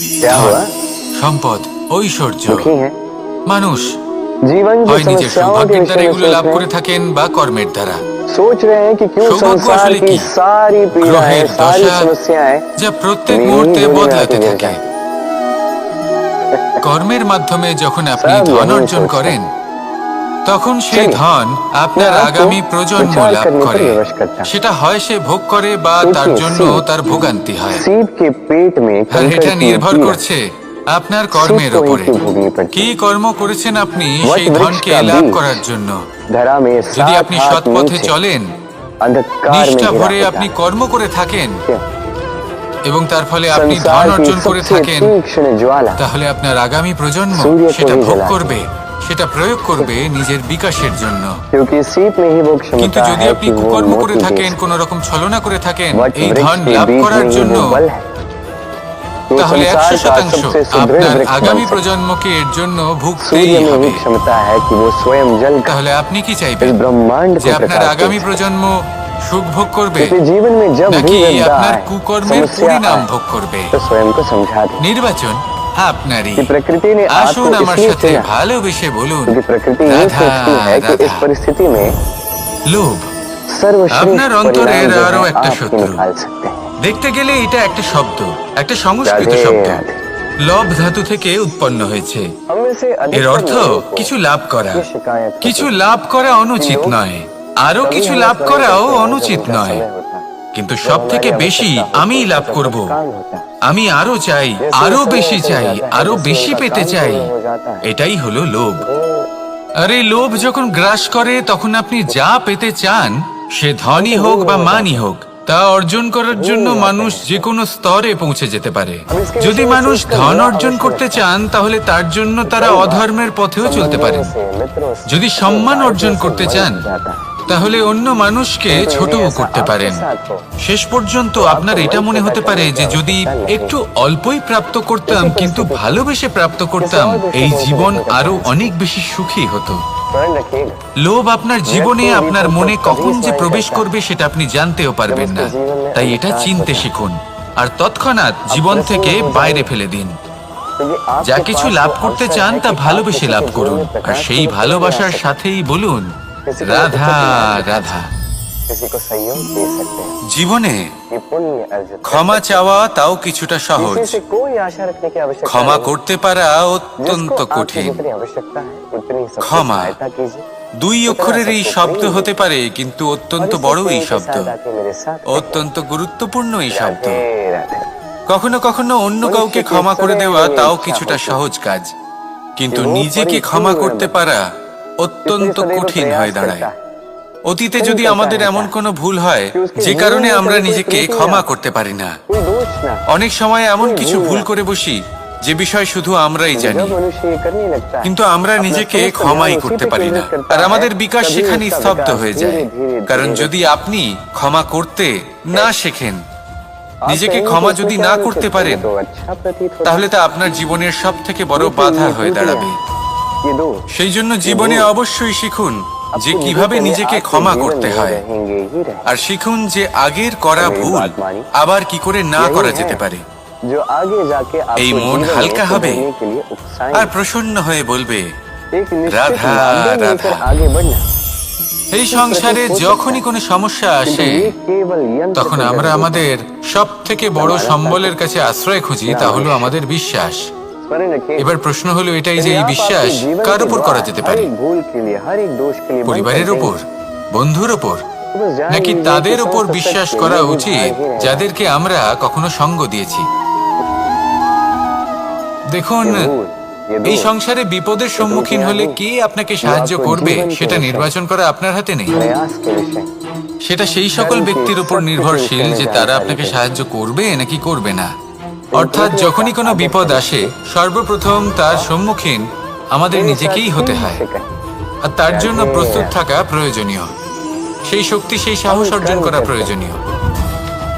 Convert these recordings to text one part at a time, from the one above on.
क्या ধন, हुआ? সম্পদ, ঐশ্বর্য। दुखी हैं? মানুষ जीवन की হয় নিজের समस्याओं के সৌভাগ্যের দ্বারা विषय में এগুলো सोच লাভ रहे করে हैं, থাকেন বা কর্মের দ্বারা। सोच रहे हैं कि क्यों সৌভাগ্য संसार আসলে की কি? सारी पीड़ाएं, গ্রহের सारी দশা समस्याएं যা প্রত্যেক मेरी ही মুহূর্তে झोली में বদলাতে आके गिर থাকে। जाती কর্মের মাধ্যমে যখন আপনি सब ধন यही অর্জন सोचते করেন, हैं। তখন সেই चलिए, ধন मैं আপনার आपको আগামী প্রজন্ম विचार লাভ करने पर করে। विवश करता हूँ। সেটা হয় সে ভোগ করে বা তার सोचिए, জন্য তার ভোগান্তি হয়। सीप के पेट में আর कंकड़ এটা की নির্ভর पीड़ा করছে আপনার सीप কর্মের को ही উপরে। क्यों भोगनी पड़ती কি है? কর্ম করেছেন আপনি वट সেই वृक्ष ধনকে का লাভ बीज করার জন্য। धरा में যদি 7 আপনি हाथ সৎ পথে नीचे চলেন, अंधकार में নিষ্ঠা घिरा ভরে होता আপনি है। কর্ম করে থাকেন क्यों? এবং তার ফলে আপনি ধন संसार की অর্জন করে सबसे থাকেন, तीक्ष्ण ज्वाला তাহলে আপনার আগামী প্রজন্ম सूर्य को সেটা ही ভোগ जलाती করবে, সেটা প্রয়োগ করবে নিজের বিকাশের জন্য। क्योंकि सीप में ही वो কিন্তু क्षमता যদি है আপনি कि वो কুকর্ম করে मोती दे থাকেন, सके। কোন রকম ছলনা করে থাকেন वट এই वृक्ष ধন के লাভ बीज করার में ही জন্য, वो बल है। तो তাহলে संसार का 100% सबसे सुदृढ़ আপনার वृक्ष बन আগামী सके। প্রজন্মকে এর জন্য ভুগতেই सूर्य में হবে। ही क्षमता है कि वो स्वयं जल कर তাহলে আপনি কি इस চাইবেন? ब्रह्मांड যে को আপনার प्रकाश दे আগামী सके। প্রজন্ম সুখ ভোগ করবে, क्योंकि जीवन में जब নাকি भी विपदा আপনার आए, কুকর্মের समस्या পরিণাম आए, ভোগ করবে? तो स्वयं को समझा दे নির্বাচন আপনারই। कि प्रकृति ने আসুন आपको আমার इसलिए সাথে चुना ভালোবেসে বলুন, क्योंकि प्रकृति ये রাধা सोचती है कि इस রাধা। परिस्थिति में লোভ सर्वश्रेष्ठ আপনার অন্তরের परिणाम जो আরো है একটা आप ही শত্রু। निकाल सकते हैं। দেখতে গেলে এটা একটা শব্দ, একটা সংস্কৃত राधे শব্দ। राधे। লব ধাতু থেকে উৎপন্ন হয়েছে। हम में से এর अधिकतर অর্থ लोगों को কিছু লাভ করা। ये शिकायत होती কিছু है লাভ করা অনুচিত लोग নয়, আরো तभी কিছু हमें লাভ स्मरण করাও करते हैं जब অনুচিত उनका নয়। समय होता है, কিন্তু जब সব हमारी থেকে বেশি आवश्यकता होती আমিই है, লাভ जब করব। तत्काल होता है। আমি আরো চাই, जैसे আরো समय বেশি ऐसे চাই, जाता है, আরো जैसे বেশি उनका পেতে काम চাই। पूर्ण हो जाता है, এটাই হলো লোভ। वो আর এই লোভ যখন গ্রাস করে, তখন আপনি যা পেতে চান, সে ধনই হোক বা মানই হোক, তা অর্জন করার জন্য মানুষ যে কোনো স্তরে পৌঁছে যেতে পারে। যদি মানুষ ধন অর্জন করতে চান, তাহলে তার জন্য তারা অধর্মের পথেও চলতে পারেন। যদি সম্মান অর্জন করতে চান, তাহলে অন্য মানুষকে ছোটও করতে পারেন। শেষ পর্যন্ত আপনার এটা মনে হতে পারে যে যদি একটু অল্পই প্রাপ্ত করতাম, কিন্তু ভালোবেসে প্রাপ্ত করতাম, এই জীবন আরো অনেক বেশি সুখী হতো। स्मरण रखिएगा। লোভ আপনার জীবনে, আপনার মনে কখন যে প্রবেশ করবে সেটা আপনি জানতেও পারবেন না। তাই এটা চিনতে শিখুন আর তৎক্ষণাৎ জীবন থেকে বাইরে ফেলে দিন। क्योंकि आपके যা কিছু पास লাভ वो করতে अवसर চান है তা कि आप ভালোবেসে किसी লাভ के করুন, जीवन में আর प्रकाश সেই को ভালোবাসার दिखा सकते সাথেই বলুন, किसी को রাধা दिक्कत नहीं রাধা। हैं, किसी को सहयोग दे सकते हैं। জীবনে ये पुण्य अर्जित कर ক্ষমা सकते চাওয়া তাও কিছুটা हैं। সহজ, किसी से कोई आशा रखने की आवश्यकता ক্ষমা नहीं है। করতে পারা जिसको অত্যন্ত आपकी কঠিন। जितनी आवश्यकता है उतनी सबकी ক্ষমা सहायता कीजिए। দুই इतना অক্ষরের এই सबको শব্দ प्रेम হতে दीजिए। পারে, কিন্তু और অত্যন্ত इसी বড় प्रेम এই के শব্দ, साथ आके मेरे साथ অত্যন্ত গুরুত্বপূর্ণ এই শব্দ। राधे राधे। কখনো কখনো অন্য কাউকে ক্ষমা করে দেওয়া তাও কিছুটা সহজ কাজ, কিন্তু নিজেকে ক্ষমা করতে পারা অত্যন্ত কঠিন হয়ে দাঁড়ায়। অতীতে যদি আমাদের এমন কোনো ভুল হয় যে কারণে আমরা নিজেকে ক্ষমা করতে পারি না, कोई दोष ना, অনেক সময় এমন কিছু ভুল করে বসি যে বিষয় শুধু আমরাই জানি, जब मनुष्य ये करने लगता है, কিন্তু আমরা अपना নিজেকে समस्त ক্ষমাই ध्यान করতে उसी पे পারি না। केंद्रित करता আর है, আমাদের বিকাশ तभी সেখানে उसका স্তব্ধ विकास হয়ে যায়। धीरे-धीरे কারণ যদি আপনি ক্ষমা করতে না শেখেন, নিজেকে ক্ষমা যদি না করতে পারেন, तो अच्छा प्रतीत होता তাহলে তা আপনার জীবনের সব থেকে বড় বাধা হয়ে দাঁড়াবে। है। ये दो সেই জন্য জীবনে অবশ্যই শিখুন যে কিভাবে নিজেকে ক্ষমা করতে হয়, আর শিখুন যে আগের করা ভুল আবার কি করে না করা যেতে পারে। जो आगे जाके आपको এই মন जीवन में হালকা হবে सुधरने के लिए उकसाएंगे। আর প্রসন্ন হয়ে বলবে, एक निश्चित राधा, माध्यम लेकर राधा। आगे बढ़ना। এই সংসারে যখনই কোনো সমস্যা আসে, ये केवल यंत्र তখন पर আমরা निर्भर আমাদের সব থেকে বড় সম্বলের কাছে আশ্রয় খুঁজি, তা হলো আমাদের বিশ্বাস। स्मरण रखिए। এবার প্রশ্ন হলো এটাই যে यदि এই आप বিশ্বাস अपने जीवन কার के উপর द्वार করা যেতে हर পারে? एक भूल के लिए, हर एक दोष के लिए बंद পরিবারের कर উপর, देंगे, বন্ধুর উপর, तो बस जान নাকি लीजिए তাদের कि উপর सौ বিশ্বাস सत्य করা में भी উচিত भाग ही रहेगा। যাদেরকে আমরা কখনো সঙ্গ দিয়েছি? দেখুন, ये भूल, ये এই दोष, সংসারে বিপদের সম্মুখীন হলে কে আপনাকে সাহায্য করবে সেটা নির্বাচন করা আপনার হাতে নেই। प्रयास के विषय সেটা সেই সকল ব্যক্তির উপর নির্ভরশীল যে তারা আপনাকে সাহায্য করবে নাকি করবে না। অর্থাৎ যখনই কোনো বিপদ আসে, সর্বপ্রথম তার সম্মুখীন আমাদের নিজেকেই হতে হয়, আর তার জন্য প্রস্তুত থাকা প্রয়োজনীয়। সেই শক্তি, সেই সাহস অর্জন করা প্রয়োজনীয়।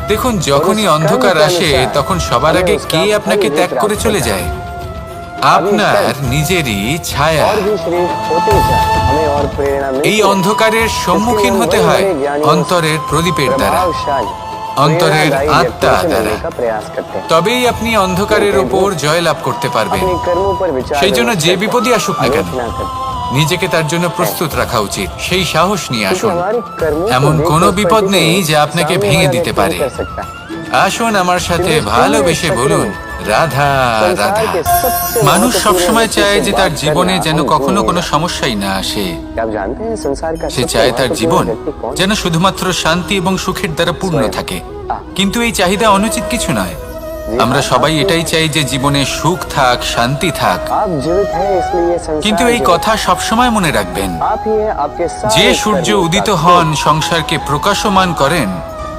দেখুন, যখনই অন্ধকার আসে তখন সবার আগে কে আপনাকে ত্যাগ করে চলে যায়? আপনার নিজেরই ছায়া। और भी शरीर होते जाए, हमें और प्रेरणा मिलती এই है। অন্ধকারের সম্মুখীন হতে হয় অন্তরের প্রদীপের দ্বারা। प्रभावशाली অন্তরের प्रेरणादायी আত্মা व्यक्तियों से দ্বারা। मिलने का प्रयास करते हैं। তবেই আপনি অন্ধকারের ওপর জয়লাভ করতে পারবেন। अपने कर्मों पर विचार সেই জন্য विमर्श যে करके বিপদই আসুক না কেন, आलोचना करते हैं। নিজেকে তার জন্য প্রস্তুত রাখা উচিত। সেই সাহস নিয়ে क्योंकि আসুন। हमारे कर्मों को এমন देख কোনো कर বিপদ प्रतिदिन নেই যা আপনাকে सामने ভেঙে वाला দিতে व्यक्ति পারে। नहीं कर सकता। আসুন আমার সাথে ভালোবেসে বলুন, রাধা রাধা। মানুষ সবসময় চায় যে তার জীবনে যেন কখনো কোনো সমস্যাই না আসে। क्या आप जानते हैं संसार का সে सबसे চায় তার महत्वपूर्ण জীবন व्यक्ति कौन है? যেন শুধুমাত্র শান্তি এবং সুখের দ্বারা পূর্ণ থাকে। কিন্তু এই চাহিদা অনুচিত কিছু নয়। আমরা সবাই এটাই চাই যে জীবনে সুখ থাক, শান্তি থাক। आप जीवित हैं इसलिए ये संसार কিন্তু এই जीवित কথা সবসময় মনে রাখবেন, है। आप ही हैं, आपके सारे যে সূর্য कर्मों का উদিত फल। হন সংসারকে প্রকাশমান করেন,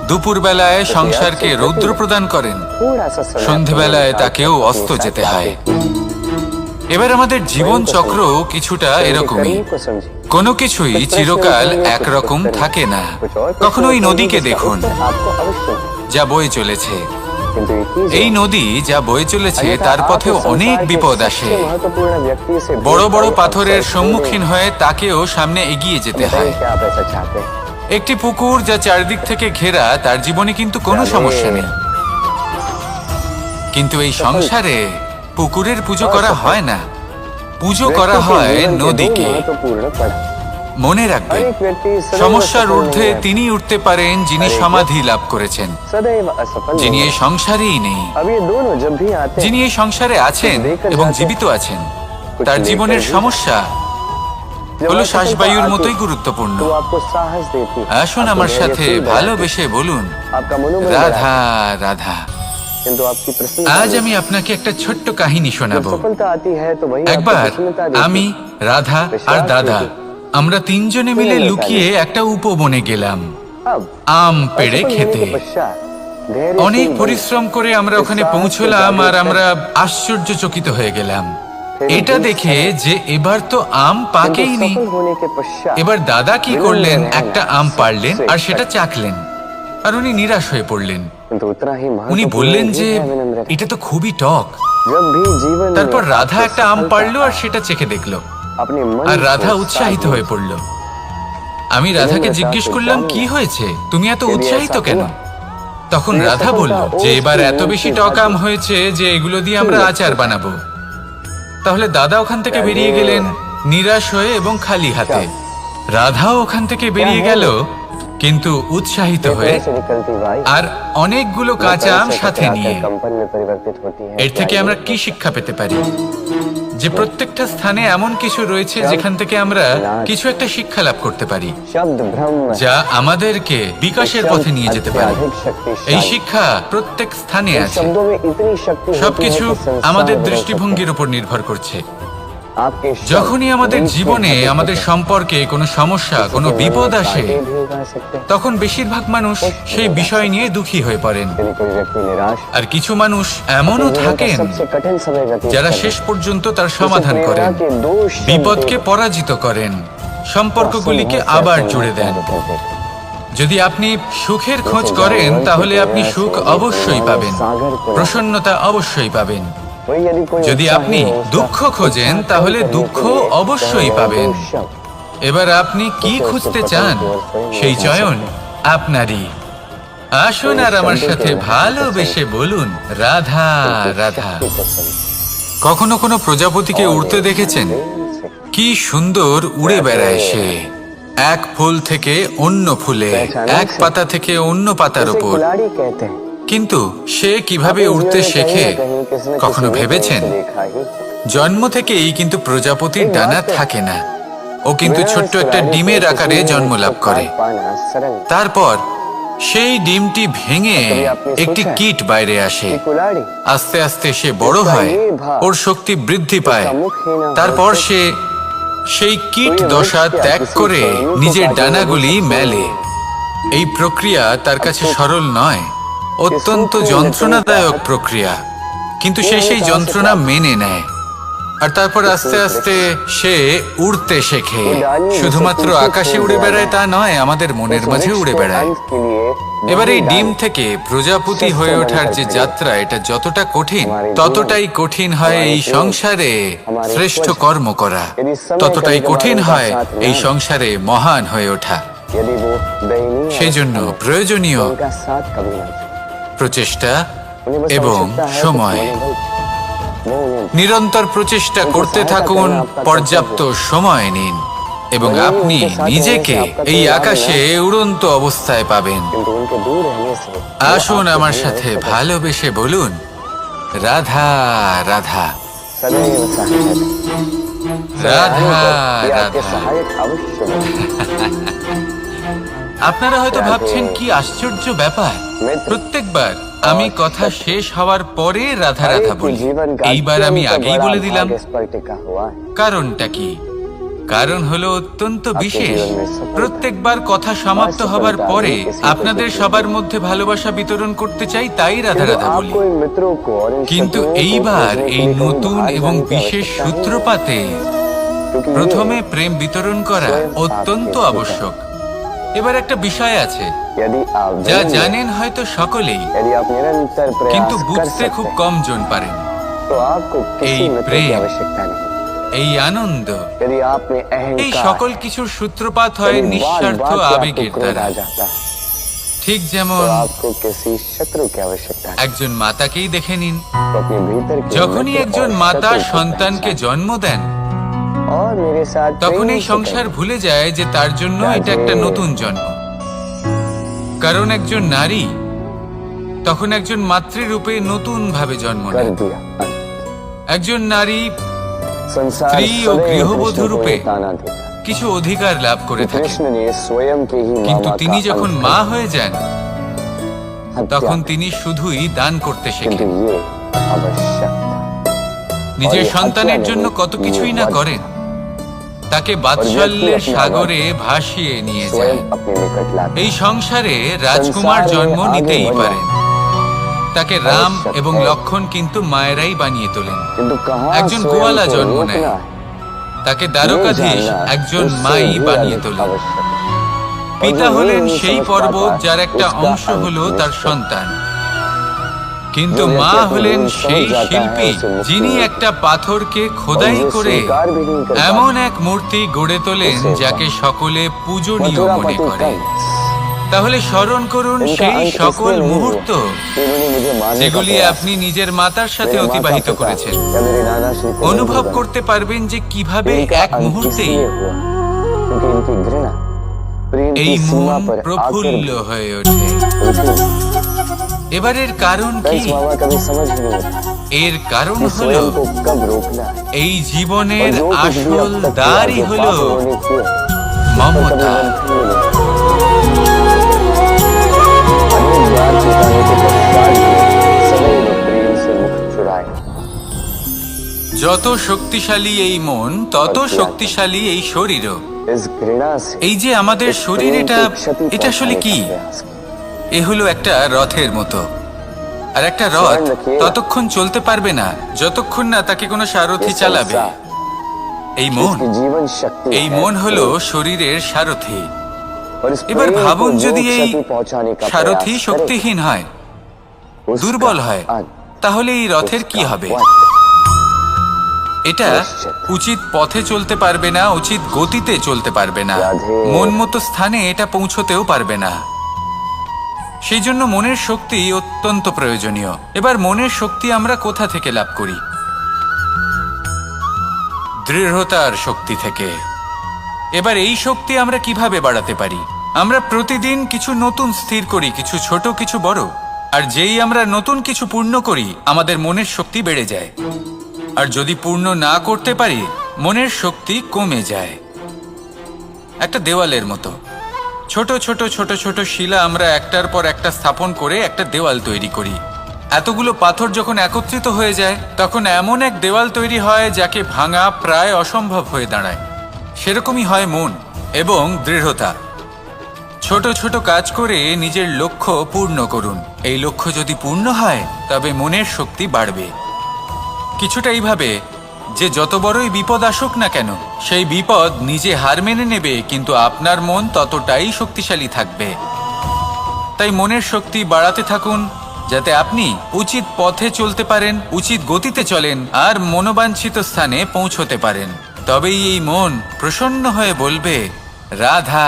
দুপুরবেলায় সংসারকে রৌদ্র প্রদান করেন, थोड़ा सा समय সন্ধেবেলায় अपने তাকেও साथ অস্ত अपने যেতে साथ হয়। बातें। এবার আমাদের জীবন চক্র কিছুটা स्वयं के এরকমই। कर्मों को समझिए। কোনো কিছুই চিরকাল একরকম থাকে না। কখনো এই নদীকে দেখুন आपको अवश्य যা বয়ে চলেছে। किंतु एक चीज है, এই নদী যা বয়ে চলেছে अन्यथा তার आप পথে इस অনেক संसार के বিপদ सबसे আসে। महत्वपूर्ण व्यक्ति से বড় भेंट বড় का পাথরের अवसर সম্মুখীন खोने। হয়ে তাকেও সামনে এগিয়ে যেতে হয়। बताइए क्या आप ऐसा चाहते हैं? একটি পুকুর যা চারদিক থেকে ঘেরা, তার জীবনে কিন্তু কোনো সমস্যা নেই। কিন্তু এই সংসারে পুকুরের পুজো করা হয় না, পুজো করা व्यक्ति के হয় जीवन के दो নদীকে। महत्वपूर्ण पड़ाव। মনে রাখবেন, हर एक व्यक्ति सदैव সমস্যার असफल ঊর্ধ্বে नहीं है। তিনি উঠতে পারেন যিনি সমাধি লাভ করেছেন, सदैव असफल যিনি नहीं এই है। সংসারেই নেই। अब ये दोनों जब भी आते যিনি हैं এই সংসারে আছেন এবং জীবিত আছেন, তার জীবনের সমস্যা जब হলো असफलता শ্বাসবায়ুর आती মতোই है, গুরুত্বপূর্ণ। तो आपको साहस देती है। আসুন आपको আমার धैर्य সাথে बढ़ाती है, ভালোবেসে বলুন, आपका मनोबल রাধা बढ़ाती রাধা। है। किंतु आपकी प्रसन्नता আজ नहीं। আমি আপনাকে একটা ছোট্ট কাহিনী जब শোনাবো। सफलता आती है तो वही आपको একবার प्रसन्नता देती है। আমি, রাধা আর দাদা আমরা তিনজনে মিলে লুকিয়ে একটা উপবনে গেলাম अब আম পেড়ে असफल होने খেতে। के पश्चात धैर्यशील অনেক बने। পরিশ্রম করে আমরা ওখানে পৌঁছলাম আর আমরা আশ্চর্যচকিত হয়ে গেলাম এটা দেখে যে এবার তো আম किंतु পাকেইনি। सफल होने के पश्चात এবার দাদা কি করলেন, একটা আম পাড়লেন আর সেটা চাখলেন, আর উনি নিরাশ হয়ে পড়লেন। किंतु उतना ही উনি महत्वपूर्ण বললেন भी যে है विनम्रता। এটা তো খুবই টক। जब भी जीवन में তারপর রাধা आपको একটা আম सफलता পাড়লো আর आए, সেটা চেখে দেখলো, अपने मन আর को রাধা साथ উৎসাহিত में হয়ে পড়ল। আমি রাধাকে জিজ্ঞেস করলাম, কি হয়েছে, তুমি এত উৎসাহিত কেন? তখন রাধা বলল যে এবার এত বেশি টক আম হয়েছে যে এগুলো দিয়ে আমরা আচার বানাবো। তাহলে দাদা ওখান থেকে বেরিয়ে গেলেন নিরাশ হয়ে এবং খালি হাতে। রাধাও ওখান থেকে বেরিয়ে গেল কিন্তু উৎসাহিত হয়ে, से निकलती वायु আর অনেকগুলো কাঁচা আম সাথে নিয়ে। कंपन में परिवर्तित होती है। এর থেকে আমরা কি শিক্ষা পেতে পারি? যে প্রত্যেকটা স্থানে এমন কিছু রয়েছে যেখান থেকে আমরা কিছু একটা শিক্ষা লাভ করতে পারি, शब्द ब्रह्म যা আমাদেরকে বিকাশের পথে নিয়ে যেতে পারে। अत्यधिक शक्तिशाली। এই শিক্ষা প্রত্যেক স্থানে इन আছে। शब्दों में इतनी शक्ति होती है সবকিছু कि संसार আমাদের बदल দৃষ্টিভঙ্গির উপর নির্ভর করছে। सकता है। आपके शब्द যখনই আমাদের बीच में জীবনে घटित আমাদের होते हैं। সম্পর্কে কোনো সমস্যা, কোনো किसी के বিপদ मन में আসে, कांटे भी उगा सकते हैं। তখন বেশিরভাগ মানুষ সেই বিষয় নিয়ে দুঃখী হয়ে পড়েন। यदि कोई व्यक्ति निराश আর কিছু মানুষ এমনও जीवन का থাকেন सबसे कठिन समय व्यतीत যারা करें। শেষ पর্যন্ত তার उसे সমাধান प्रेरणा করেন, के दो शब्द বিপদকে পরাজিত করেন, সম্পর্কগুলিকে আবার জুড়ে দেন। যদি আপনি সুখের খোঁজ করেন তাহলে আপনি সুখ অবশ্যই পাবেন, প্রসন্নতা অবশ্যই পাবেন। যদি আপনি দুঃখ খোঁজেন তাহলে দুঃখ অবশ্যই পাবেন। এবার আপনি কি খুঁজতে চান সেই চয়ন আপনারই। আসুন আর আমার সাথে ভালোবেসে বলুন, রাধা রাধা। কখনো কোনো প্রজাপতিকে উড়তে দেখেছেন? কি সুন্দর উড়ে বেড়ায় সে, এক ফুল থেকে অন্য ফুলে, এক পাতা থেকে অন্য পাতার উপর। कुलाड़ी कहते हैं। কিন্তু সে কিভাবে উড়তে শেখে কখনো ভেবেছেন? জন্ম থেকেই কিন্তু প্রজাপতির ডানা থাকে না, ও কিন্তু ছোট্ট একটা ডিমের আকারে জন্ম লাভ করে। তারপর সেই ডিমটি ভেঙে একটি কীট বাইরে আসে। আস্তে আস্তে সে বড় হয়, ওর শক্তি বৃদ্ধি পায়। তারপর সে সেই কীট দশা ত্যাগ করে নিজের ডানাগুলি মেলে। এই প্রক্রিয়া তার কাছে সরল নয়, অত্যন্ত যন্ত্রণাদায়ক প্রক্রিয়া, কিন্তু সে সেই যন্ত্রণা মেনে নেয়। আর তারপর আস্তে আস্তে সে উড়তে শেখে। শুধুমাত্র আকাশে উড়ে বেড়ায় তা নয়, আমাদের মনের মাঝে উড়ে বেড়ায়। এবার এই ডিম থেকে প্রজাপতি হয়ে ওঠার যে যাত্রা, এটা যতটা কঠিন ততটাই কঠিন হয় এই সংসারে শ্রেষ্ঠ কর্ম করা, ততটাই কঠিন হয় এই সংসারে মহান হয়ে ওঠা। यदि वो दयनीय সেজন্য अवस्था में প্রয়োজনীয় उनका साथ कभी ना छोड़े। প্রচেষ্টা उन्हें बस এবং आवश्यकता है সময়। कुछ मनोबल की। वो उन्हें নিরন্তর প্রচেষ্টা করতে থাকুন, পর্যাপ্ত সময় নিন এবং আপনি নিজেকে এই আকাশে উড়ন্ত অবস্থায় পাবেন। किंतु उनके दूर रहने से वो আসুন आपके আমার जीवन সাথে में ভালোবেসে বলুন, রাধা রাধা सदैव सहायक রাধা ये आपके রাধা। सहायक अवश्य बने। আপনারা হয়তো ভাবছেন কি আশ্চর্য ব্যাপার, প্রত্যেকবার আমি কথা শেষ হওয়ার পরে রাধা রাধা हर एक বলি। जीवन का এইবার আমি अत्यंत আগেই बड़ा বলে দিলাম। भाग इस पर टिका हुआ है। কারণটা কি? কারণ হলো অত্যন্ত বিশেষ। প্রত্যেকবার কথা সমাপ্ত হবার পরে আপনাদের সবার মধ্যে ভালোবাসা বিতরণ করতে চাই, তাই রাধা किंतु রাধা বলি। आपको इन मित्रों को और इन কিন্তু शत्रुओं को এইবার खोजने के এই लिए कहीं নতুন बाहर এবং जाने की বিশেষ आवश्यकता সূত্রপাতে नहीं है। क्योंकि ये প্রথমে প্রেম বিতরণ করা स्वयं অত্যন্ত आपके আবশ্যক। এবার একটা বিষয় আছে यदि आप যা विनम्र, জানেন হয়তো সকলেই, यदि आप निरंतर কিন্তু प्रयास कर বুঝতে খুব सकते हैं, কম জন পারেন। तो आपको किसी এই मित्र प्रेम, की आवश्यकता नहीं। এই আনন্দ, यदि आप में এই अहंकार সকল কিছুর সূত্রপাত হয় यदि নিঃস্বার্থ बात-बात पे आपको আবেগের क्रोध দ্বারা। आ जाता है, ঠিক तो যেমন आपको किसी शत्रु की आवश्यकता नहीं। একজন মাতাকেই দেখে নিন। तो अपने भीतर के যখনই मित्र একজন और মাতা शत्रु को সন্তানকে पहचानें। জন্ম দেন, और मेरे साथ তখন प्रेम এই से সংসার करें। ভুলে যায় যে তার জন্য এটা একটা নতুন জন্ম। কারণ একজন নারী তখন একজন মাতৃরূপে নতুন ভাবে জন্ম कर নেয়। दिया একজন নারী संसार स्त्री और सदैव गृहबधূ कृष्ण को रूपে ये ताना देता কিছু অধিকার লাভ করে कि থাকে, कृष्ण ने स्वयं के ही কিন্তু मामा তিনি का যখন अंत মা कर হয়ে যান हत्या তখন कर। তিনি শুধুই দান করতে किंतु শেখেন। ये आवश्यक था। নিজের और ये সন্তানের हत्या জন্য नहीं, কত কিছুই ये না वध করেন, তাকে और বাৎসল্যের व्यक्ति अपना সাগরে वध ভাসিয়ে নিয়ে যায়। स्वयं अपने निकट लाता এই সংসারে রাজকুমার संसार में জন্ম आगे নিতেই बढ़ना। পারেন, তাকে রাম आवश्यक এবং है। লক্ষণ কিন্তু মায়েরাই বানিয়ে তোলেন। किंतु कहाँ একজন स्वयं গোয়ালা को জন্ম रोकना নেয়, है, তাকে ये দ্বারকাধীশ जानना একজন उससे মাই भी বানিয়ে अधिक তোলেন। आवश्यक है। পিতা और जो হলেন ये नहीं সেই समझ পর্বত पाता, যার একটা उसका অংশ হলো अंत তার निश्चित। সন্তান। কিন্তু जो মা व्यक्ति अपने হলেন गुण समझ সেই जाता है, শিল্পী उसे मुक्ति যিনি मिलती है। একটা পাথরকে और খোদাই ये করে स्वीकार भी नहीं कर এমন पाता। এক মূর্তি গড়ে তোলেন उसे যাকে সকলে পূজনীয় মনে मथुरापति করে। कंस, তাহলে স্মরণ করুন इनका সেই अंत সকল इसलिए नहीं মুহূর্ত हुआ कि इन्होंने मुझे मारने का যেগুলি प्रयास আপনি নিজের মাতার সাথে मेरे অতিবাহিত माता-पिता করেছেন। या मेरे नाना श्री को অনুভব नहीं করতে পারবেন যে কিভাবে इनका এক अंत মুহূর্তেই इसलिए हुआ क्योंकि इनकी घृणा प्रेम এই की মন सीमा पर आकर প্রফুল্ল হয়ে ওঠে। এবারের কারণ কি? कंस मामा कभी समझ नहीं होता এর কারণ कि হলো स्वयं को कब रोकना है। এই और জীবনের जो कुछ भी আসল अब तक किया, দ্বারই जो হলো पाप उन्होंने किए, उस पर कभी মমতা। मन नहीं मिला। अनेक बार चुकाने के पश्चात भी सदैव प्रेम से मुख चुराए। যত শক্তিশালী এই মন তত শক্তিশালী এই শরীরও। इस घृणा से এই যে আমাদের इस শরীর, प्रेम এটা को क्षति এটা আসলে पहुंचाने কি? का प्रयास किया। এ হলো একটা রথের মতো, আর একটা রথ ততক্ষণ চলতে পারবে না যতক্ষণ না তাকে কোনো সারথি ये চালাবে। संसार, এই মন, इसकी जीवन शक्ति এই है মন হলো प्रेम। শরীরের সারথি। और इस এবার प्रेम को ভাবুন जो যদি এই क्षति पहुंचाने का সারথি प्रयास करे, শক্তিহীন হয়, उसका দুর্বল হয়, अंत, তাহলে এই রথের কি उसका হবে? वध। এটা নিশ্চিত। উচিত পথে চলতে পারবে না, উচিত গতিতে চলতে পারবে না, রাধে। মন মতো স্থানে এটা পৌঁছতেও পারবে না। সেই জন্য মনের শক্তি অত্যন্ত প্রয়োজনীয়। এবার মনের শক্তি আমরা কোথা থেকে লাভ করি? দৃঢ়তার শক্তি থেকে। এবার এই শক্তি আমরা কিভাবে বাড়াতে পারি? আমরা প্রতিদিন কিছু নতুন স্থির করি, কিছু ছোট কিছু বড়, আর যেই আমরা নতুন কিছু পূর্ণ করি আমাদের মনের শক্তি বেড়ে যায়। আর যদি পূর্ণ না করতে পারি মনের শক্তি কমে যায়। একটা দেওয়ালের মতো ছোট ছোট ছোট ছোট শিলা আমরা একটার পর একটা স্থাপন করে একটা দেওয়াল তৈরি করি। এতগুলো পাথর যখন একত্রিত হয়ে যায় তখন এমন এক দেওয়াল তৈরি হয় যাকে ভাঙা প্রায় অসম্ভব হয়ে দাঁড়ায়। সেরকমই হয় মন এবং দৃঢ়তা। ছোট ছোট কাজ করে নিজের লক্ষ্য পূর্ণ করুন। এই লক্ষ্য যদি পূর্ণ হয় তবে মনের শক্তি বাড়বে। কিছুটা এইভাবে যে যত বড়ই বিপদ আসুক না কেন সেই বিপদ নিজে হার মেনে নেবে, কিন্তু আপনার মন ততটাই শক্তিশালী থাকবে। তাই মনের শক্তি বাড়াতে থাকুন যাতে আপনি উচিত পথে চলতে পারেন, উচিত গতিতে চলেন আর মনোবাঞ্ছিত স্থানে পৌঁছতে পারেন। তবেই এই মন প্রসন্ন হয়ে বলবে রাধা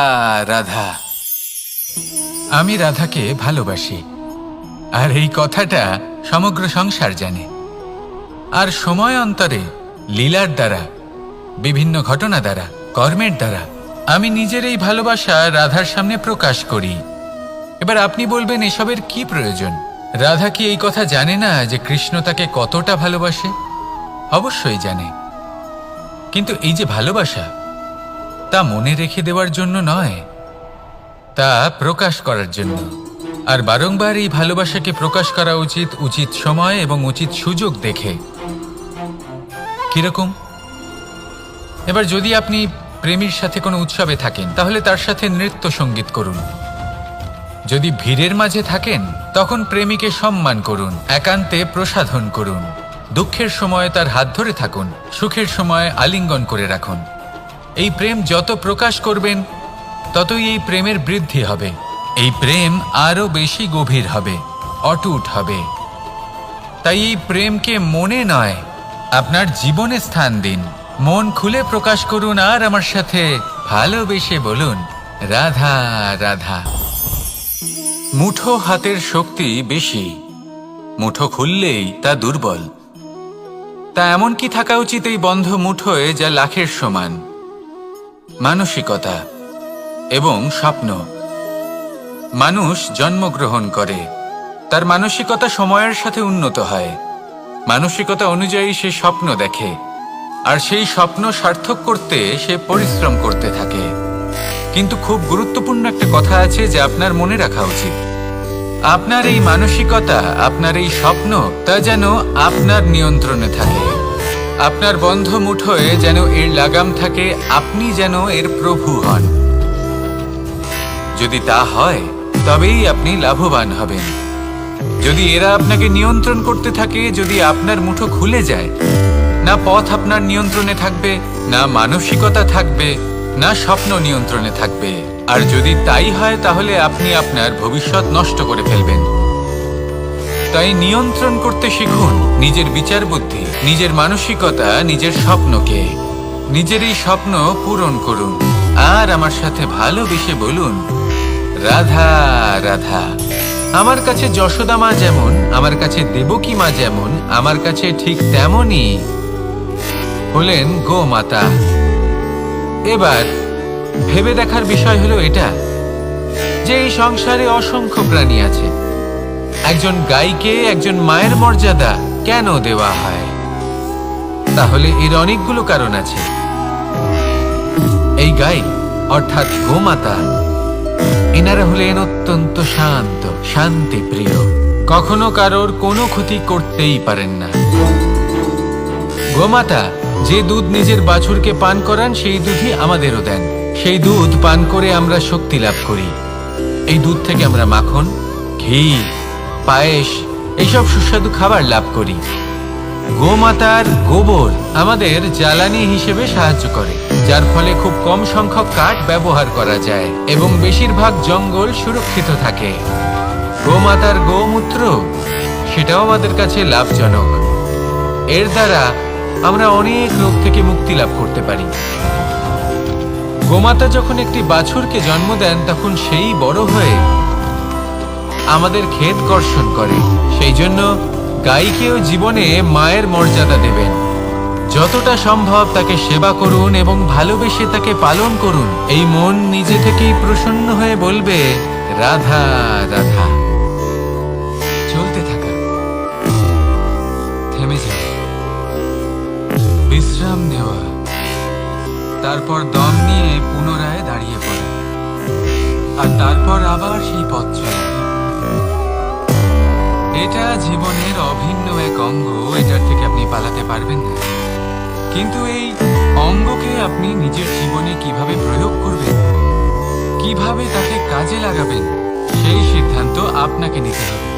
রাধা। আমি রাধাকে ভালোবাসি, আর এই কথাটা সমগ্র সংসার জানে। আর সময় অন্তরে লীলার দ্বারা, বিভিন্ন ঘটনা দ্বারা, কর্মের দ্বারা আমি নিজের এই ভালোবাসা রাধার সামনে প্রকাশ করি। এবার আপনি বলবেন, এসবের কি প্রয়োজন? রাধা কি এই কথা জানে না যে কৃষ্ণ তাকে কতটা ভালোবাসে? অবশ্যই জানে, কিন্তু এই যে ভালোবাসা, তা মনে রেখে দেওয়ার জন্য নয়, তা প্রকাশ করার জন্য। আর বারংবার এই ভালোবাসাকে প্রকাশ করা উচিত, উচিত সময় এবং উচিত সুযোগ দেখে। কিরকম? এবার যদি আপনি প্রেমীর সাথে কোনো উৎসবে থাকেন, তাহলে তার সাথে নৃত্য সঙ্গীত করুন। যদি ভিড়ের মাঝে থাকেন, তখন প্রেমীকে সম্মান করুন, একান্তে প্রসাধন করুন। দুঃখের সময় তার হাত ধরে থাকুন, সুখের সময় আলিঙ্গন করে রাখুন। এই প্রেম যত প্রকাশ করবেন, ততই এই প্রেমের বৃদ্ধি হবে। এই প্রেম আরো বেশি গভীর হবে, অটুট হবে। তাই এই প্রেমকে মনে নয়, আপনার জীবনে স্থান দিন। মন খুলে প্রকাশ করুন, আর আমার সাথে ভালোবেসে বলুন, রাধা রাধা। মুঠো হাতের শক্তি বেশি, মুঠো খুললেই তা দুর্বল। তা এমন কি থাকা উচিত এই বন্ধ মুঠোয়, যা লাখের সমান? মানসিকতা এবং স্বপ্ন। মানুষ জন্মগ্রহণ করে, তার মানসিকতা সময়ের সাথে উন্নত হয়। মানসিকতা অনুযায়ী সে স্বপ্ন দেখে, আর সেই স্বপ্ন সার্থক করতে সে পরিশ্রম করতে থাকে। কিন্তু খুব গুরুত্বপূর্ণ একটা কথা আছে যা আপনার মনে রাখা উচিত। আপনার এই মানসিকতা, আপনার এই স্বপ্ন, তা যেন আপনার নিয়ন্ত্রণে থাকে। আপনার বন্ধ মুঠোয় যেন এর লাগাম থাকে, আপনি যেন এর প্রভু হন। যদি তা হয়, তবেই আপনি লাভবান হবেন। যদি এরা আপনাকে নিয়ন্ত্রণ করতে থাকে, যদি আপনার মুঠো খুলে যায়, না পথ আপনার নিয়ন্ত্রণে থাকবে, না মানসিকতা থাকবে, না স্বপ্ন নিয়ন্ত্রণে থাকবে। আর যদি তাই হয়, তাহলে আপনি আপনার ভবিষ্যৎ নষ্ট করে ফেলবেন। তাই নিয়ন্ত্রণ করতে শিখুন নিজের বিচার বুদ্ধি, নিজের মানসিকতা, নিজের স্বপ্নকে। নিজের এই স্বপ্ন পূরণ করুন, আর আমার সাথে ভালোবেসে বলুন, রাধা রাধা। আমার কাছে যশোদা মা যেমন, আমার কাছে দেবকী মা যেমন, আমার কাছে ঠিক তেমনই হলেন গোমাতা। এবার ভেবে দেখার বিষয় হলো এটা, যে এই সংসারে অসংখ্য প্রাণী আছে। একজন গাইকে একজন মায়ের মর্যাদা কেন দেওয়া হয়? তাহলে এর অনেকগুলো কারণ আছে। এই গাই অর্থাৎ গোমাতা, এনারা হলেন অত্যন্ত শান্ত, শান্তিপ্রিয়। কখনো কারোর কোনো ক্ষতি করতেই পারেন না। গোমাতা যে দুধ নিজের বাছুরকে পান করান, সেই দুধই আমাদেরও দেন। সেই দুধ পান করে আমরা শক্তি লাভ করি। এই দুধ থেকে আমরা মাখন, ঘি, পায়েস, এইসব সুস্বাদু খাবার লাভ করি। গোমাতার গোবর আমাদের জ্বালানি হিসেবে সাহায্য করে, যার ফলে খুব কম সংখ্যক কাঠ ব্যবহার করা যায় এবং বেশিরভাগ জঙ্গল সুরক্ষিত থাকে। গোমাতার গোমূত্র, সেটাও আমাদের কাছে লাভজনক। এর দ্বারা আমরা অনেক রোগ থেকে মুক্তি লাভ করতে পারি। গোমাতা যখন একটি বাছুরকে জন্ম দেন, তখন সেই বড় হয়ে আমাদের ক্ষেত কর্ষণ করে। সেই জন্য গাইকেও জীবনে মায়ের মর্যাদা দেবেন। যতটা সম্ভব তাকে সেবা করুন এবং ভালোবেসে তাকে পালন করুন। এই মন নিজে থেকেই প্রসন্ন হয়ে বলবে, রাধা রাধা। চলতে থাকা, থেমে যাওয়া, বিশ্রাম নেওয়া, তারপর দম নিয়ে পুনরায় দাঁড়িয়ে পড়া, আর তারপর আবার সেই পথ চলা। এটা জীবনের অভিন্ন এক অঙ্গ, এটার থেকে আপনি পালাতে পারবেন না। কিন্তু এই অঙ্গকে আপনি নিজের জীবনে কিভাবে প্রয়োগ করবেন, কিভাবে তাকে কাজে লাগাবেন, সেই সিদ্ধান্ত আপনাকে নিতে হবে।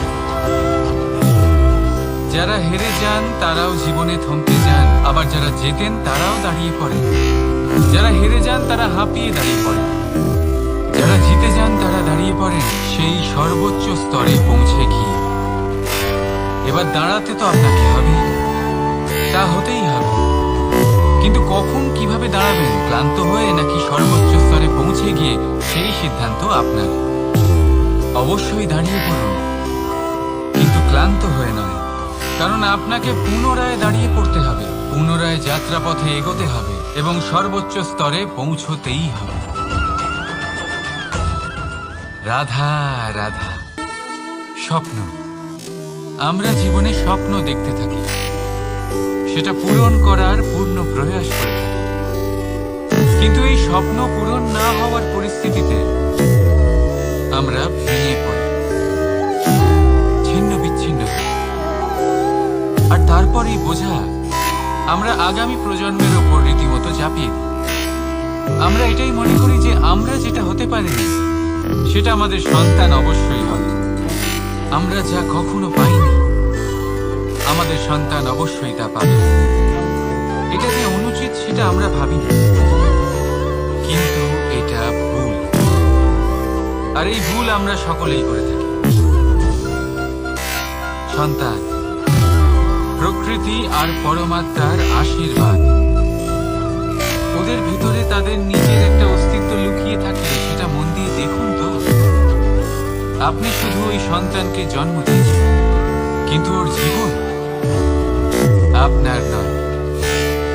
যারা হেরে যান তারাও জীবনে থমকে যান, আবার যারা জেতেন তারাও দাঁড়িয়ে পড়েন। যারা হেরে যান তারা হাঁপিয়ে দাঁড়িয়ে পড়েন, যারা জিতে যান তারা দাঁড়িয়ে পড়েন সেই সর্বোচ্চ স্তরে পৌঁছে গিয়ে। এবার দাঁড়াতে তো আপনাকে হবে, তা হতেই হবে। কিন্তু কখন কিভাবে দাঁড়াবেন, ক্লান্ত হয়ে নাকি সর্বোচ্চ স্তরে পৌঁছে গিয়ে, সেই সিদ্ধান্ত আপনার। অবশ্যই দাঁড়িয়ে পড়ুন, কিন্তু ক্লান্ত হয়ে নয়, কারণ আপনাকে পুনরায় দাঁড়িয়ে পড়তে হবে, পুনরায় যাত্রাপথে এগোতে হবে এবং সর্বোচ্চ স্তরে পৌঁছতেই হবে। রাধা রাধা। স্বপ্ন, আমরা জীবনে স্বপ্ন দেখতে থাকি, সেটা পূরণ করার পূর্ণ প্রয়াস করে থাকি, কিন্তু এই স্বপ্ন পূরণ না হওয়ার পরিস্থিতিতে আমরা ভেঙে পড়ি, ছিন্ন বিচ্ছিন্ন হই। আর তারপরেই বোঝা, আমরা আগামী প্রজন্মের ওপর রীতিমতো চাপিয়ে দিই। আমরা এটাই মনে করি যে আমরা যেটা হতে পারিনি, সেটা আমাদের সন্তান অবশ্যই হবে। আমরা যা কখনো পাইনি, আমাদের সন্তান অবশ্যই তা পাবে। এটা যে অনুচিত সেটা আমরা ভাবিনি, কিন্তু এটা ভুল। আর এই ভুল আমরা সকলেই করে থাকি। সন্তান প্রকৃতি আর পরমাত্মার আশীর্বাদ। ওদের ভিতরে তাদের নিজের একটা অস্তিত্ব লুকিয়ে থাকলে সেটা মন দিয়ে দেখুন তো। আপনি শুধু ওই সন্তানকে জন্ম দিয়েছেন, কিন্তু ওর জীবন আপনার নয়।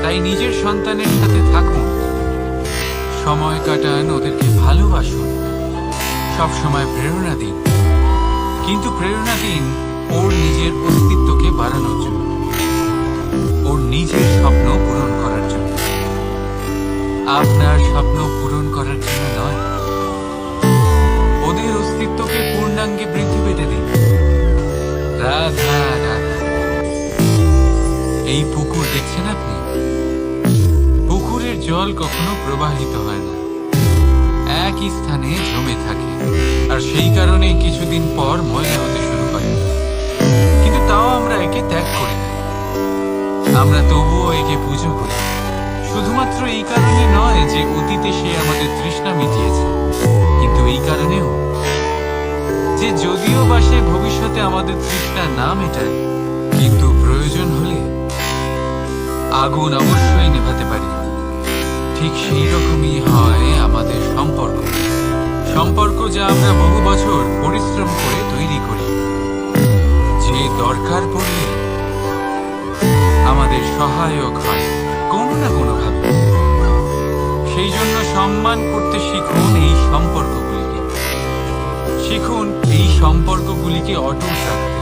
তাই নিজের সন্তানের সাথে থাকুন, সময় কাটান, ওদেরকে ভালোবাসুন, সবসময় প্রেরণা দিন, কিন্তু প্রেরণা দিন ওর নিজের অস্তিত্বকে বাড়ানোর জন্য, ওর নিজের স্বপ্ন পূরণ করার জন্য, আপনার স্বপ্ন পূরণ করার জন্য নয়। ওদের অস্তিত্বকে পূর্ণাঙ্গে বৃদ্ধি পেতে দিন। রাধা রাধা। এই পুকুর দেখছেন আপনি? পুকুরের জল কখনো প্রবাহিত হয় না, একই স্থানে জমে থাকে, আর সেই কারণে কিছুদিন পর ময়লা হতে শুরু করে। কিন্তু তাও আমরা একে ত্যাগ করি না, আমরা তবুও একে পুজো করি। শুধুমাত্র এই কারণে নয় যে অতীতে সে আমাদের তৃষ্ণা মিটিয়েছে, কিন্তু এই কারণেও যে যদিও বা সে ভবিষ্যতে আমাদের তৃষ্ণা না মেটায়, কিন্তু প্রয়োজন হলে আগুন অবশ্যই নেভাতে পারি। ঠিক সেই রকমই হয় আমাদের সম্পর্ক, সম্পর্ক যা আমরা বহু বছর পরিশ্রম করে তৈরি করি, যে দরকার পড়লে আমাদের সহায়ক হয় কোনো না কোনোভাবে। সেই জন্য সম্মান করতে শিখুন এই সম্পর্কগুলিকে, শিখুন এই সম্পর্কগুলিকে অটুট রাখতে।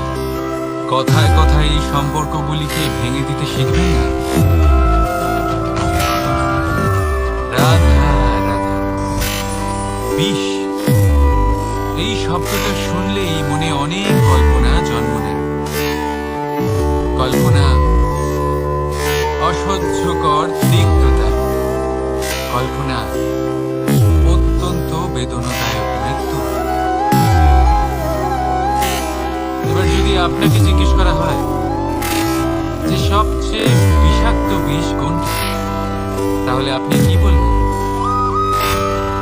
কথায় কথায় এই সম্পর্কগুলিকে ভেঙে দিতে শিখবেন না। রাধা রাধা। বিষ, এই শব্দটা শুনলেই মনে অনেক কল্পনা জন্ম নেয়। কল্পনা অসহ্যকর তিক্ততা, কল্পনা অত্যন্ত বেদনাদায়ক মৃত্যু। এবার যদি আপনাকে জিজ্ঞেস করা হয় যে সবচেয়ে বিষাক্ত বিষ কোনটা, তাহলে আপনি কি বলবেন?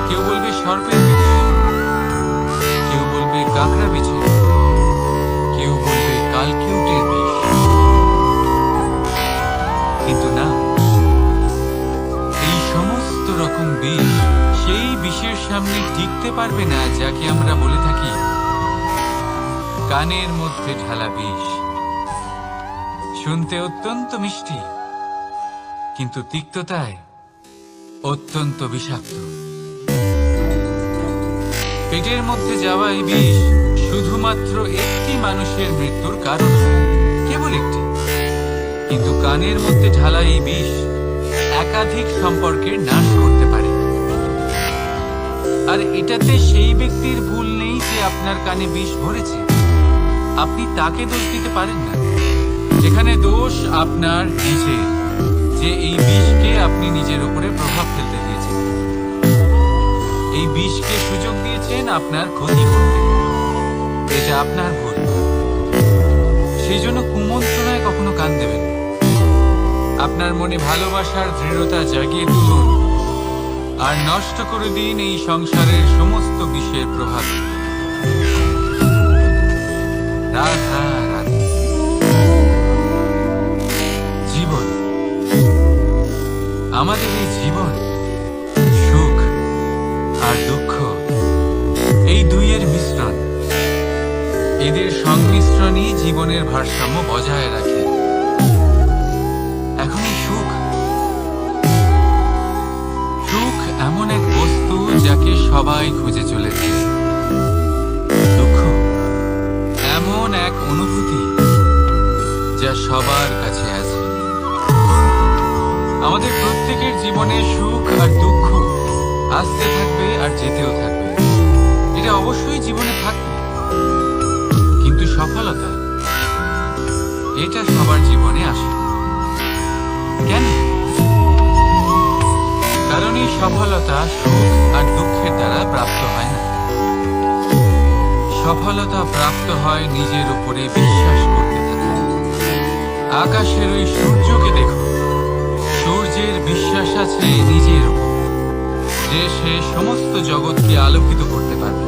কেউ বলবে সর্পের বিষ, কেউ বলবে কাঁকড়া বিছে, কেউ বলবে কালকিউটের বিষ। কিন্তু না, এই সমস্ত রকম বিষ সেই বিষের সামনে টিকতে পারবে না যাকে আমরা বলে থাকি কানের মধ্যে ঢালা বিষ। শুনতে অত্যন্ত মিষ্টি, কিন্তু তিক্ততায় অত্যন্ত বিষাক্ত। পেটের মধ্যে যাওয়া এই বিষ শুধুমাত্র একটি মানুষের মৃত্যুর কারণ, কেবল একটি। কিন্তু কানের মধ্যে ঢালা এই বিষ একাধিক সম্পর্কের নাশ করতে পারে। আর এটাতে সেই ব্যক্তির ভুল নেই যে আপনার কানে বিষ ভরেছে, আপনি তাকে দোষ দিতে পারেন না। যেখানে দোষ আপনার নিজের, যে এই বিষকে আপনি নিজের উপরে প্রভাব ফেলতে দিয়েছেন, এই বিষকে সুযোগ দিয়েছেন আপনার ক্ষতি করতে। এটা আপনার ভুল। সেই জন্য কুমন্ত্রণায় কখনো কান দেবেন। আপনার মনে ভালোবাসার দৃঢ়তা জাগিয়ে তুলুন আর নষ্ট করে দিন এই সংসারের সমস্ত বিষের প্রভাব। রাধা রাধা। জীবন আমাদের এই জীবন সুখ আর দুঃখ, এই দুইয়ের মিশ্রণ। এদের সংমিশ্রণই জীবনের ভারসাম্য বজায় রাখে। এখন এই সুখ এমন এক বস্তু যাকে সবাই খুঁজে চলেছে। দুঃখ এমন এক অনুভূতি যা সবার কাছে আছে। আমাদের প্রত্যেকের জীবনে সুখ আর দুঃখ আসতে থাকবে আর যেতেও থাকবে। এটা অবশ্যই জীবনে থাকবে, কিন্তু সফলতা এটা সবার জীবনে আসে। কেন? কারণ এই সফলতা সুখ আর দুঃখের দ্বারা প্রাপ্ত হয় না। সফলতা প্রাপ্ত হয় নিজের উপরে বিশ্বাস করতে থাকা। আকাশের ওই সূর্যকে দেখো, সূর্যের বিশ্বাস আছে নিজের উপর যে সে সমস্ত জগৎকে আলোকিত করতে পারবে।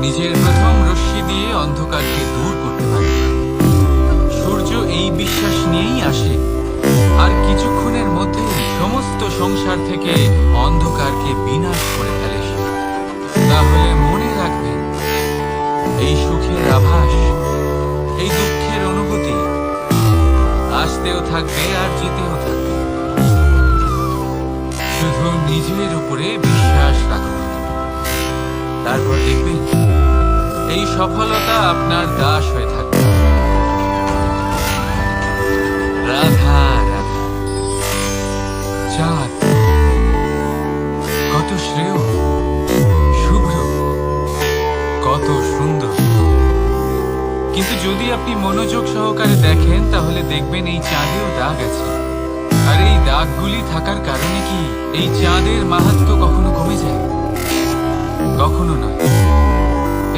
নিজের প্রথম রশ্মি দিয়ে অন্ধকারকে দূর করতে পারবে। সূর্য এই বিশ্বাস নিয়েই আসে, আর কিছুক্ষণের মধ্যে সমস্ত সংসার থেকে অন্ধকারকে বিনাশ করে ফেলে সে। তাহলে মনে রাখবেন, এই সুখের আভাস, এই দুঃখের অনুভূতি আসতেও থাকবে আর যেতেও থাকবে। শুধু নিজের উপরে বিশ্বাস রাখুন, তারপর দেখবেন এই সফলতা আপনার দাস হয়ে থাকবে। রাধা রাধা। চাঁদ কত শ্রেয়, শুভ্র, কত সুন্দর। কিন্তু যদি আপনি মনোযোগ সহকারে দেখেন তাহলে দেখবেন এই চাঁদেও দাগ আছে। আর এই দাগগুলি থাকার কারণে কি এই চাঁদের মাহাত্ম্য কখনো কমে যায়? কখনো নয়।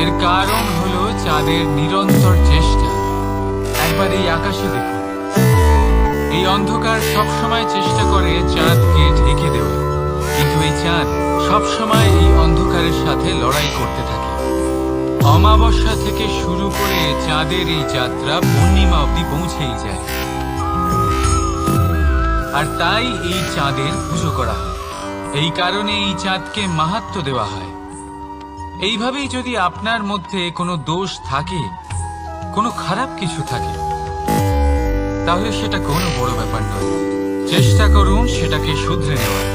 এর কারণ হলো চাঁদের নিরন্তর চেষ্টা। একবার এই আকাশে দেখুন, এই অন্ধকার সবসময় চেষ্টা করে চাঁদকে ঢেকে দেওয়া, কিন্তু এই চাঁদ সবসময় এই অন্ধকারের সাথে লড়াই করতে থাকে। অমাবস্যা থেকে শুরু করে চাঁদের এই যাত্রা পূর্ণিমা অবধি পৌঁছেই যায়। আর তাই এই চাঁদের পুজো করা হয়। এই কারণে এই চাঁদকে মাহাত্ম্য দেওয়া হয়। এইভাবেই যদি আপনার মধ্যে কোনো দোষ থাকে, কোনো খারাপ কিছু থাকে, তাহলে সেটা কোনো বড় ব্যাপার নয়। চেষ্টা করুন সেটাকে শুধরে নেওয়ার,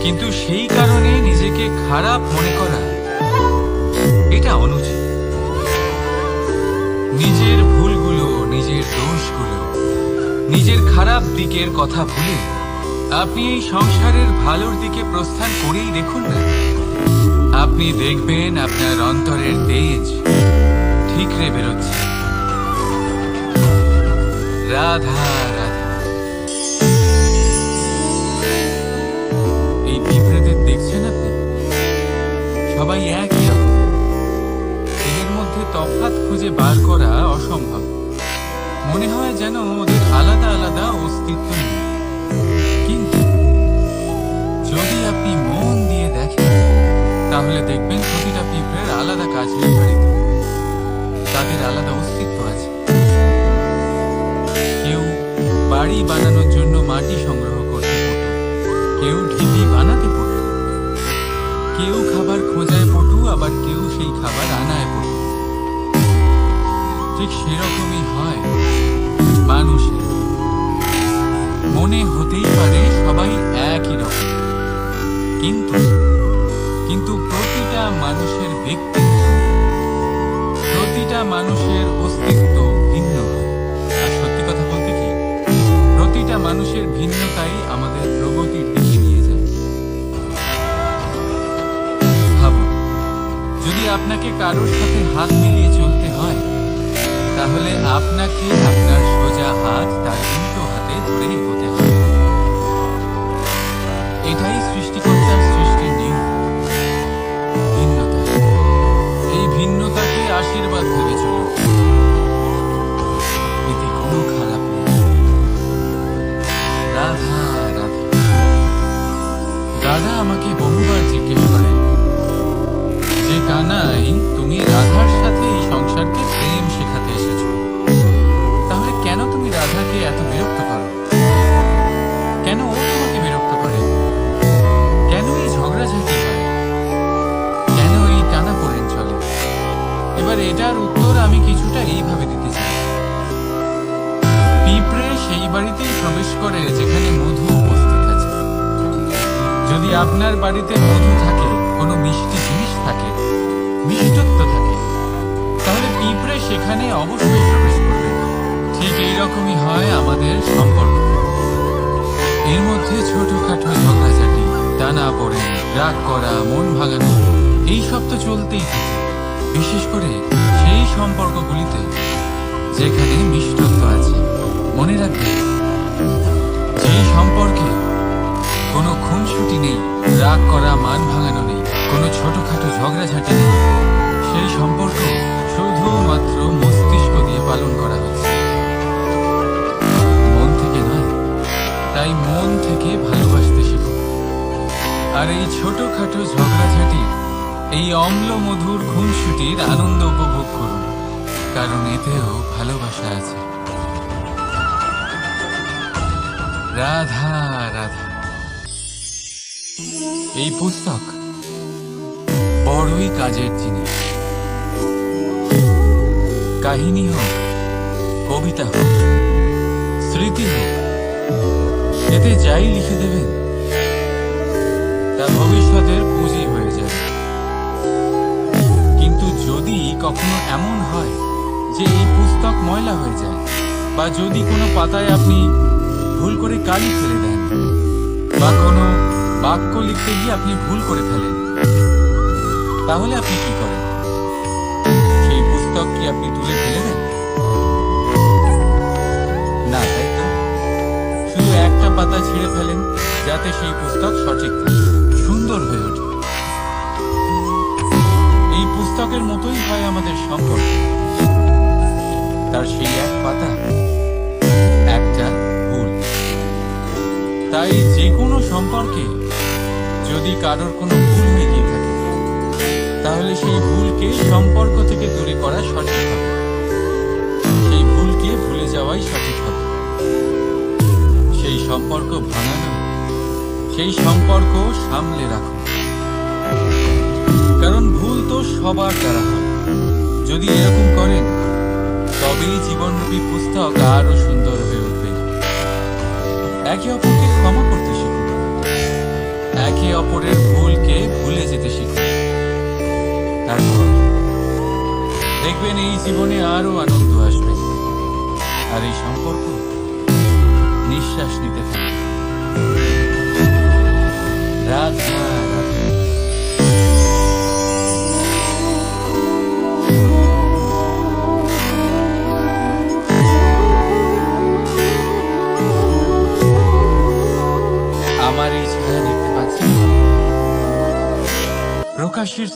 কিন্তু সেই কারণে নিজেকে খারাপ মনে করা এটা অনুচিত। নিজের ভুলগুলো, নিজের দোষগুলো, নিজের খারাপ দিকের কথা ভুলে আপনি এই সংসারের ভালোর দিকে প্রস্থান করেই দেখুন না। আপনি দেখবেন আপনার অন্তরের তেজ ঠিকরে বেরোচ্ছে। রাধা রাধা। এই পিঁপড়েদের দেখছেন আপনি? সবাই একই রকম। এদের মধ্যে তফাৎ খুঁজে বার করা অসম্ভব। মনে হয় যেন ওদের আলাদা আলাদা অস্তিত্ব নেই। কিন্তু যদি আপনি মন দিয়ে দেখেন তাহলে দেখবেন প্রতিটা পিঁপড়ের আলাদা কাজ নির্ধারিত। তাদের আলাদা অস্তিত্ব আছে। কেউ বাড়ি বানানোর জন্য মাটি সংগ্রহ করতে পটু, কেউ ঢিবি বানাতে পটু, কেউ খাবার খোঁজায় পটু, আবার কেউ সেই খাবার আনায় পটু। ঠিক সেরকমই হয় মানুষের। মনে হতেই পারে সবাই একই রকম, কিন্তু প্রতিটা মানুষের ব্যক্তিত্ব, প্রতিটা মানুষের অস্তিত্ব ভিন্ন হয়। আর সত্যি কথা বলতে কি, প্রতিটা মানুষের ভিন্নতাই আমাদের প্রগতির দিকে নিয়ে যায়। ভাবুন, যদি আপনাকে কারোর সাথে হাত মিলিয়ে চলতে হয়, তাহলে আপনাকে আপনার সোজা হাত তার উল্টো হাতে ধরে এগোতে হবে। এটাই সৃষ্টিকর্তার সৃষ্টির নিয়ম। ভিন্নতা, এই ভিন্নতাকে আশীর্বাদ ভেবে চলুন। এতে কোনো খারাপ নেই। রাধা রাধা। দাদা আমাকে বহুবার জিজ্ঞেস করেন যে কানাই, তুমি রাধার সাথে এই সংসারকে প্রেম শেখাতে এসেছো, তাহলে কেন তুমি রাধাকে এত বিরক্ত প্রবেশ করে যেখানে মধু উপস্থিত আছে। যদি আপনার বাড়িতে মধু থাকে, কোনো মিষ্টি জিনিস থাকে, মিষ্টত্ব থাকে, তাহলে পিঁপড়ে সেখানে অবশ্যই প্রবেশ করবে। ঠিক এইরকমই হয় আমাদের সম্পর্ক। এর মধ্যে ছোটখাটো ঝগড়াঝাটি, টানা পড়ে, রাগ করা, মন ভাঙানো, এইসব তো চলতেই থাকে। বিশেষ করে সেই সম্পর্কগুলিতে যেখানে মিষ্টত্ব আছে। মনে রাখবেন, যেই সম্পর্কে কোনো খুনসুটি নেই, রাগ করা, মান ভাঙানো নেই, কোনো ছোটখাটো ঝগড়াঝাটি নেই, সেই সম্পর্ক শুধুমাত্র মস্তিষ্ক দিয়ে পালন করা হচ্ছে, মন থেকে নয়। তাই মন থেকে ভালোবাসতে শিখুন। আর এই ছোটখাটো ঝগড়াঝাটির, এই অম্ল মধুর খুনসুটির আনন্দ উপভোগ করুন, কারণ এতেও ভালোবাসা আছে। রাধা রাধা। এই পুস্তক বড়ই কাজের জিনিস। কাহিনী হোক, কবিতা হোক, স্মৃতি হোক, এতে যাই লিখে দেবেন তা ভবিষ্যতের পুঁজি হয়ে যাবে। কিন্তু যদি কখনো এমন হয় যে এই পুস্তক ময়লা হয়ে যায়, বা যদি কোনো পাতায় আপনি ভুল করে কালি ফেলে দেন, বা কোনো বাক্য লিখতে গিয়ে আপনি ভুল করে ফেলেন, তাহলে আপনি কি করেন? সেই পুস্তক কি আপনি তুলে ফেলে দেন? না, তাই তো? শুধু একটা পাতা ছিঁড়ে ফেলেন, যাতে সেই পুস্তক সঠিক থাকে, সুন্দর হয়ে ওঠে। এই পুস্তকের মতোই হয় আমাদের সম্পর্ক। তার সেই এক পাতা, একটা ভুল। তাই যে কোনো সম্পর্কে যদি কারোর কোনো ভুল হয়ে গিয়ে থাকে, তাহলে সেই ভুলকে সম্পর্ক থেকে দূরে করা সঠিক হবে। সেই ভুলকে ভুলে যাওয়াই সঠিক হবে। সেই সম্পর্ক ভাঙানো, সেই সম্পর্ক সামলে রাখুন। কারণ ভুল তো সবার দ্বারা হয়। যদি এরকম করেন, তবেই জীবনরূপী পুস্তক আরো সুন্দর হয়ে উঠবে। একে অপরকে ক্ষমা করতে শিখুন, একে অপরের ভুলকে ভুলে যেতে শিখুন। তারপর দেখবেন এই জীবনে আরো আনন্দ আসবে, আর এই সম্পর্ক নিঃশ্বাস নিতে থাকবে। রাধা রাধা। আমার এই ছায়া দেখতে পাচ্ছেন? প্রকাশের